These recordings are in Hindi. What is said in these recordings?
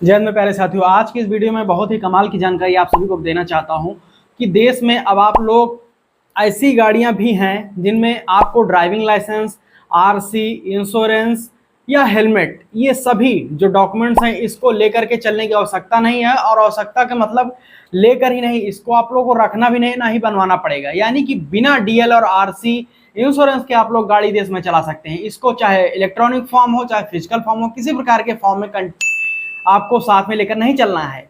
जय हिंद में प्यारे साथियों, आज की इस वीडियो में बहुत ही कमाल की जानकारी आप सभी को देना चाहता हूं कि देश में अब आप लोग ऐसी गाड़ियां भी हैं जिनमें आपको ड्राइविंग लाइसेंस, आरसी, इंश्योरेंस या हेलमेट, ये सभी जो डॉक्यूमेंट्स हैं इसको लेकर के चलने की आवश्यकता नहीं है। और आवश्यकता का मतलब लेकर ही नहीं, इसको आप लोगों को रखना भी नहीं, ना ही बनवाना पड़ेगा। यानी कि बिना डीएल और आरसी, इंश्योरेंस के आप लोग गाड़ी देश में चला सकते हैं। इसको चाहे इलेक्ट्रॉनिक फॉर्म हो, चाहे फिजिकल फॉर्म हो, किसी प्रकार के फॉर्म में आपको साथ में लेकर नहीं चलना है।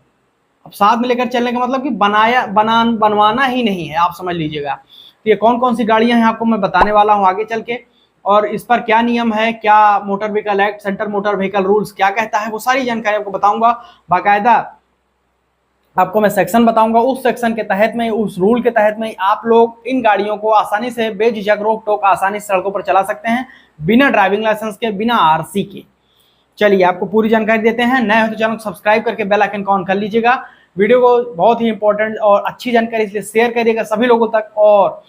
अब साथ में लेकर चलने का मतलब कि बनवाना ही नहीं है, आप समझ लीजिएगा। तो ये कौन कौन सी गाड़ियां हैं आपको मैं बताने वाला हूं आगे चल के, और इस पर क्या नियम है, क्या motor vehicle act, centre motor vehicle rules क्या कहता है, वो सारी जानकारी आपको बताऊंगा। बाकायदा आपको मैं सेक्शन बताऊंगा, उस सेक्शन के तहत में, उस रूल के तहत में आप लोग इन गाड़ियों को आसानी से बेझिझक रोक टोक आसानी से सड़कों पर चला सकते हैं, बिना ड्राइविंग लाइसेंस के, बिना आरसी के। चलिए आपको पूरी जानकारी देते हैं। नए हो तो चैनल को सब्सक्राइब करके बेल आइकन को ऑन कर लीजिएगा। वीडियो को बहुत ही इंपॉर्टेंट और अच्छी जानकारी इसलिए शेयर करिएगा सभी लोगों तक, और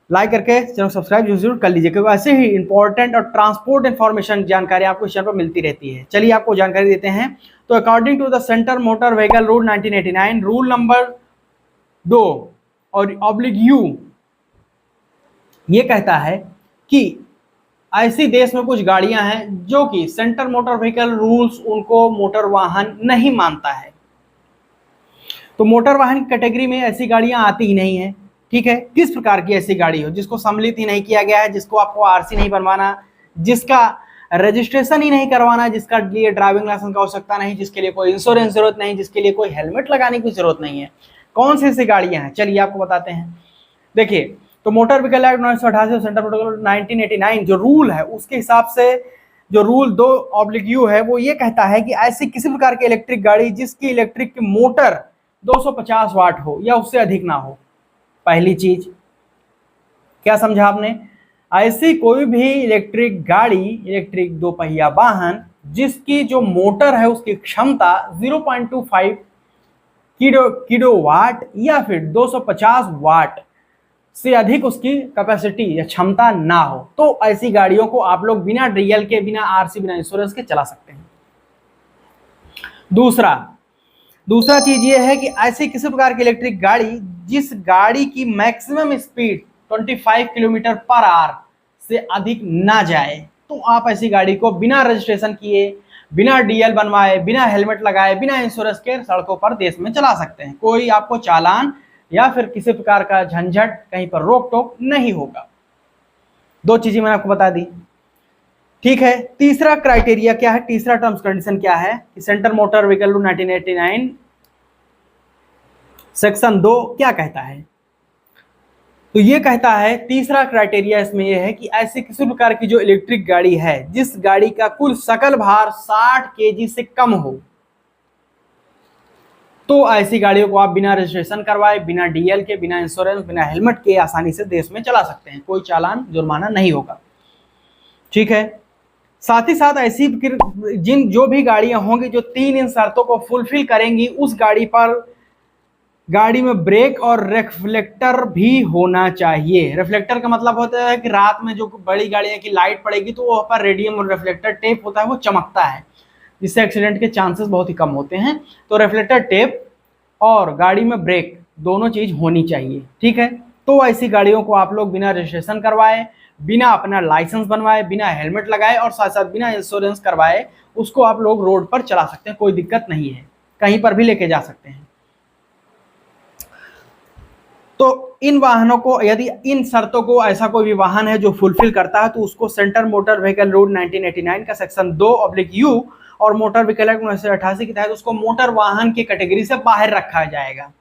लाइक करके चैनल सब्सक्राइब जरूर कर लीजिए, क्योंकि ऐसे ही इंपॉर्टेंट और ट्रांसपोर्ट इन्फॉर्मेशन जानकारी आपको इस चैनल पर मिलती रहती है। चलिए आपको जानकारी देते हैं। तो according to the centre motor vehicle rule 1989, rule number 2 और ऑब्लिग-U ये कहता है कि ऐसी देश में कुछ गाड़ियां हैं जो कि सेंटर मोटर व्हीकल रूल्स उनको मोटर वाहन नहीं मानता है। तो मोटर वाहन की कैटेगरी में ऐसी गाड़ियां आती ही नहीं है। ठीक है, किस प्रकार की ऐसी गाड़ी हो जिसको सम्मिलित ही नहीं किया गया है, जिसको आपको आरसी नहीं बनवाना, जिसका रजिस्ट्रेशन ही नहीं करवाना, जिसका लिए ड्राइविंग लाइसेंस का आवश्यकता नहीं, जिसके लिए कोई इंश्योरेंस जरूरत नहीं, जिसके लिए कोई हेलमेट लगाने की जरूरत नहीं है। कौन सी ऐसी गाड़ियां हैं, चलिए आपको बताते हैं। देखिए, तो motor vehicle act 1988 centre motor 1989 जो रूल है उसके हिसाब से, जो रूल 2/U है वो ये कहता है कि ऐसी किसी प्रकार की इलेक्ट्रिक गाड़ी जिसकी इलेक्ट्रिक की मोटर 250 वाट हो या उससे अधिक ना हो। पहली चीज क्या समझा आपने? ऐसी कोई भी इलेक्ट्रिक गाड़ी, इलेक्ट्रिक दो पहिया वाहन जिसकी जो मोटर है उसकी क्षमता 0.25 किलोवाट या फिर 250 वाट से अधिक उसकी कैपेसिटी या क्षमता ना हो, तो ऐसी गाड़ियों को आप लोग बिना डीएल के, बिना आरसी, बिना इंश्योरेंस के चला सकते हैं। दूसरा चीज ये है कि ऐसी किसी प्रकार की इलेक्ट्रिक गाड़ी जिस गाड़ी की maximum speed 25 kilometre per hour से अधिक ना जाए, तो आप ऐसी गाड़ी को बिना रजिस्ट्रेशन किए, बिना डीएल बनवाए, बिना हेलमेट लगाए, बिना इंश्योरेंस के सड़कों पर देश में चला सकते हैं। कोई आपको चालान या फिर किसी प्रकार का झंझट, कहीं पर रोक टोक नहीं होगा। दो चीजें मैंने आपको बता दी। ठीक है, तीसरा क्राइटेरिया क्या है, तीसरा टर्म्स कंडीशन क्या है कि centre motor vehicle rule 1989 section 2 क्या कहता है? तो ये कहता है, तीसरा क्राइटेरिया इसमें यह है कि ऐसी किसी प्रकार की जो इलेक्ट्रिक गाड़ी है जिस गाड़ी का कुल सकल भार 60 केजी से कम हो, तो ऐसी गाड़ियों को आप बिना रजिस्ट्रेशन करवाए, बिना डीएल के, बिना इंश्योरेंस, बिना हेलमेट के आसानी से देश में चला सकते हैं। कोई चालान, जुर्माना नहीं होगा। ठीक है, साथ ही साथ ऐसी जो भी गाड़ियां होंगी जो 3 इन शर्तों को फुलफिल करेंगी, उस गाड़ी में ब्रेक और रिफ्लेक्टर भी होना चाहिए। रिफ्लेक्टर का मतलब होता है कि रात में जो बड़ी गाड़ियां की लाइट पड़ेगी तो वहाँ पर रेडियम और रिफ्लेक्टर टेप होता है, वो चमकता है, जिससे एक्सीडेंट के चांसेस बहुत ही कम होते हैं। तो रिफ्लेक्टर टेप और गाड़ी में ब्रेक दोनों चीज होनी चाहिए। ठीक है, तो ऐसी गाड़ियों को आप लोग बिना रजिस्ट्रेशन करवाए, बिना अपना लाइसेंस बनवाए, बिना हेलमेट लगाए और साथ साथ बिना इंश्योरेंस करवाए उसको आप लोग रोड पर चला सकते हैं, कोई दिक्कत नहीं है, कहीं पर भी लेके जा सकते हैं। तो इन वाहनों को, यदि इन शर्तों को ऐसा कोई भी वाहन है जो फुलफिल करता है, तो उसको सेंटर मोटर व्हीकल रूल 1989 का सेक्शन 2/U और मोटर व्हीकल एक्ट 1988 के तहत उसको मोटर वाहन की कैटेगरी से बाहर रखा जाएगा।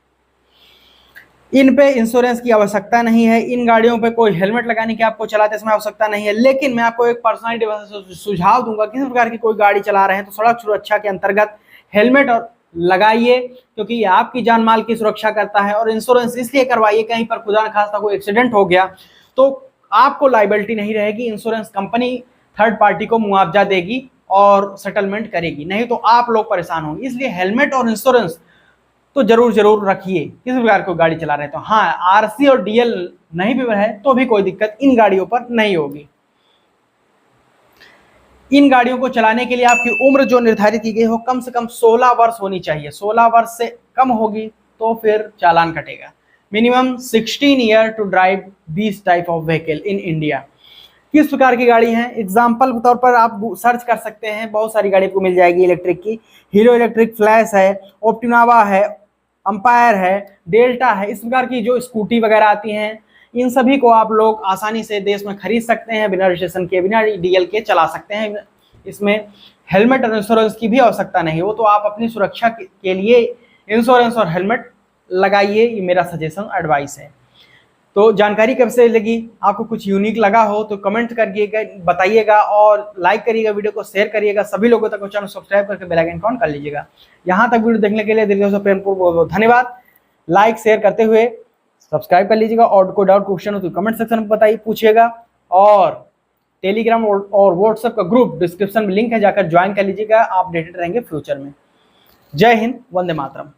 इन पे इंश्योरेंस की आवश्यकता नहीं है, इन गाड़ियों पे कोई हेलमेट लगाने की आपको चलाते समय आवश्यकता नहीं है। लेकिन मैं आपको एक पर्सनल सुझाव दूंगा, किसी प्रकार की कोई गाड़ी चला रहे हैं तो सड़क सुरक्षा के अंतर्गत हेलमेट और लगाइए, क्योंकि ये आपकी जान माल की सुरक्षा करता है। और इंश्योरेंस इसलिए करवाइए, कहीं पर खुदा न खास्ता कोई एक्सीडेंट हो गया तो आपको लाइबिलिटी नहीं रहेगी, इंश्योरेंस कंपनी थर्ड पार्टी को मुआवजा देगी और सेटलमेंट करेगी, नहीं तो आप लोग परेशान होंगे। इसलिए हेलमेट और इंश्योरेंस तो जरूर रखिए किसी प्रकार की गाड़ी चला रहे हैं तो। हाँ, आरसी और डीएल नहीं भी है तो भी कोई दिक्कत इन गाड़ियों पर नहीं होगी। इन गाड़ियों को चलाने के लिए आपकी उम्र जो निर्धारित की गई हो कम से कम 16 वर्ष होनी चाहिए। 16 वर्ष से कम होगी तो फिर चालान कटेगा। Minimum 16 year to drive this type of vehicle in India. किस प्रकार की गाड़ी है, एग्जाम्पल के तौर पर आप सर्च कर सकते हैं, बहुत सारी गाड़ी आपको मिल जाएगी इलेक्ट्रिक की। हीरो इलेक्ट्रिक फ्लैश है, ऑप्टिनावा है, अंपायर है, डेल्टा है। इस प्रकार की जो स्कूटी वगैरह आती हैं, इन सभी को आप लोग आसानी से देश में खरीद सकते हैं, बिना रजिस्ट्रेशन के, बिना डीएल के चला सकते हैं। इसमें हेलमेट और इंश्योरेंस की भी आवश्यकता नहीं हो, तो आप अपनी सुरक्षा के लिए इंश्योरेंस और हेलमेट लगाइए, ये मेरा सजेशन एडवाइस है। तो जानकारी कैसे लगी, आपको कुछ यूनिक लगा हो तो कमेंट करिएगा, बताइएगा, और लाइक करिएगा, वीडियो को शेयर करिएगा, सभी लोगों तक चैनल सब्सक्राइब करके बेल आइकन ऑन कर लीजिएगा। यहाँ तक वीडियो देखने के लिए दिल से प्रेमपूर्वक बहुत बहुत धन्यवाद। लाइक शेयर करते हुए सब्सक्राइब कर लीजिएगा, और कोई डाउट क्वेश्चन हो तो कमेंट सेक्शन में बताइए, पूछिएगा। और टेलीग्राम और व्हाट्सएप का ग्रुप डिस्क्रिप्शन में लिंक है, जाकर ज्वाइन कर लीजिएगा, आप अपडेटेड रहेंगे फ्यूचर में। जय हिंद, वंदे मातरम।